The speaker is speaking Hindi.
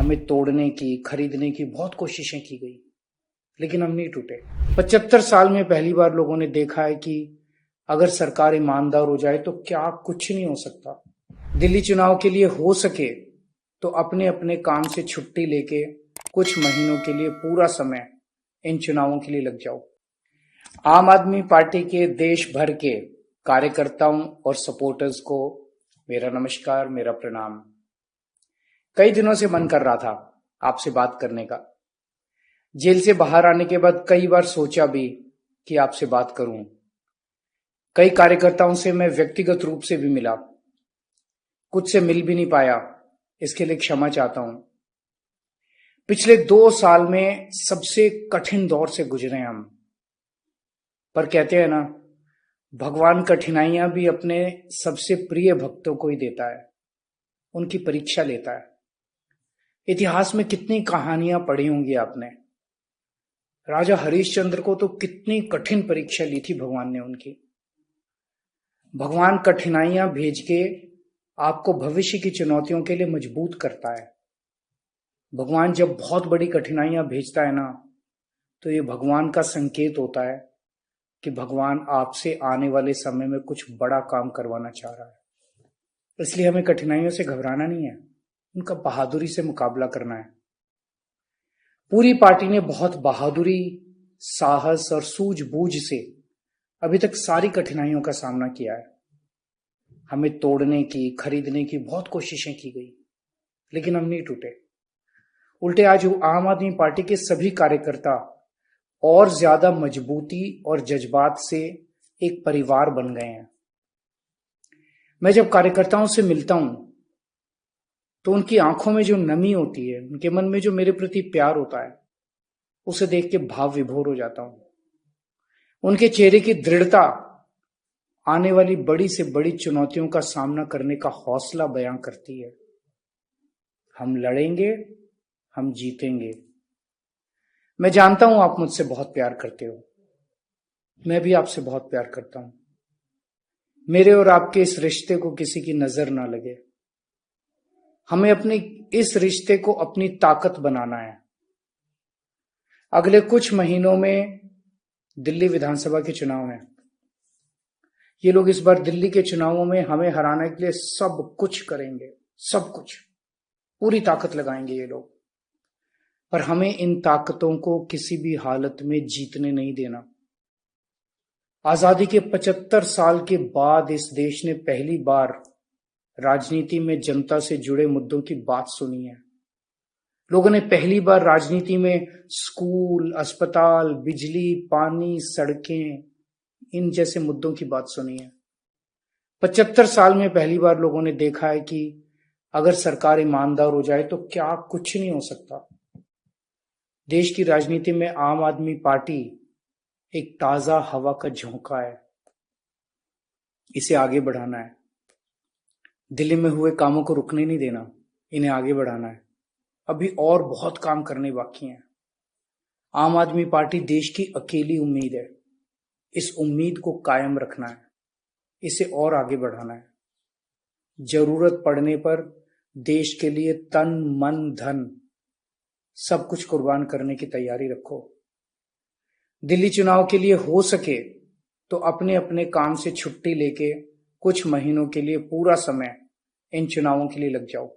हमें तोड़ने की, खरीदने की बहुत कोशिशें की गई, लेकिन हम नहीं टूटे। 75 साल में पहली बार लोगों ने देखा है कि अगर सरकार ईमानदार हो जाए तो क्या कुछ नहीं हो सकता। दिल्ली चुनाव के लिए हो सके तो अपने अपने काम से छुट्टी लेके कुछ महीनों के लिए पूरा समय इन चुनावों के लिए लग जाओ। आम आदमी पार्टी के देश भर के कार्यकर्ताओं और सपोर्टर्स को मेरा नमस्कार, मेरा प्रणाम। कई दिनों से मन कर रहा था आपसे बात करने का। जेल से बाहर आने के बाद कई बार सोचा भी कि आपसे बात करूं। कई कार्यकर्ताओं से मैं व्यक्तिगत रूप से भी मिला, कुछ से मिल भी नहीं पाया, इसके लिए क्षमा चाहता हूं। पिछले 2 साल में सबसे कठिन दौर से गुजरे हम, पर कहते हैं ना, भगवान कठिनाइयां भी अपने सबसे प्रिय भक्तों को ही देता है, उनकी परीक्षा लेता है। इतिहास में कितनी कहानियां पढ़ी होंगी आपने। राजा हरिश्चंद्र को तो कितनी कठिन परीक्षा ली थी भगवान ने उनकी। भगवान कठिनाइयां भेज के आपको भविष्य की चुनौतियों के लिए मजबूत करता है। भगवान जब बहुत बड़ी कठिनाइयां भेजता है ना, तो ये भगवान का संकेत होता है कि भगवान आपसे आने वाले समय में कुछ बड़ा काम करवाना चाह रहा है। इसलिए हमें कठिनाइयों से घबराना नहीं है, उनका बहादुरी से मुकाबला करना है। पूरी पार्टी ने बहुत बहादुरी, साहस और सूझबूझ से अभी तक सारी कठिनाइयों का सामना किया है। हमें तोड़ने की, खरीदने की बहुत कोशिशें की गई, लेकिन हम नहीं टूटे। उल्टे आज आम आदमी पार्टी के सभी कार्यकर्ता और ज्यादा मजबूती और जज्बात से एक परिवार बन गए हैं। मैं जब कार्यकर्ताओं से मिलता हूं तो उनकी आंखों में जो नमी होती है, उनके मन में जो मेरे प्रति प्यार होता है, उसे देख के भाव विभोर हो जाता हूं। उनके चेहरे की दृढ़ता आने वाली बड़ी से बड़ी चुनौतियों का सामना करने का हौसला बयां करती है। हम लड़ेंगे, हम जीतेंगे। मैं जानता हूं आप मुझसे बहुत प्यार करते हो, मैं भी आपसे बहुत प्यार करता हूं। मेरे और आपके इस रिश्ते को किसी की नजर ना लगे। हमें अपने इस रिश्ते को अपनी ताकत बनाना है। अगले कुछ महीनों में दिल्ली विधानसभा के चुनाव हैं। ये लोग इस बार दिल्ली के चुनावों में हमें हराने के लिए सब कुछ करेंगे, सब कुछ, पूरी ताकत लगाएंगे ये लोग। पर हमें इन ताकतों को किसी भी हालत में जीतने नहीं देना। आजादी के 75 साल के बाद इस देश ने पहली बार राजनीति में जनता से जुड़े मुद्दों की बात सुनी है। लोगों ने पहली बार राजनीति में स्कूल, अस्पताल, बिजली, पानी, सड़कें, इन जैसे मुद्दों की बात सुनी है। 75 साल में पहली बार लोगों ने देखा है कि अगर सरकार ईमानदार हो जाए तो क्या कुछ नहीं हो सकता। देश की राजनीति में आम आदमी पार्टी एक ताजा हवा का झोंका है। इसे आगे बढ़ाना है। दिल्ली में हुए कामों को रुकने नहीं देना, इन्हें आगे बढ़ाना है। अभी और बहुत काम करने बाकी हैं। आम आदमी पार्टी देश की अकेली उम्मीद है। इस उम्मीद को कायम रखना है, इसे और आगे बढ़ाना है। जरूरत पड़ने पर देश के लिए तन, मन, धन सब कुछ कुर्बान करने की तैयारी रखो। दिल्ली चुनाव के लिए हो सके तो अपने अपने काम से छुट्टी लेके कुछ महीनों के लिए पूरा समय इन चुनावों के लिए लग जाओ।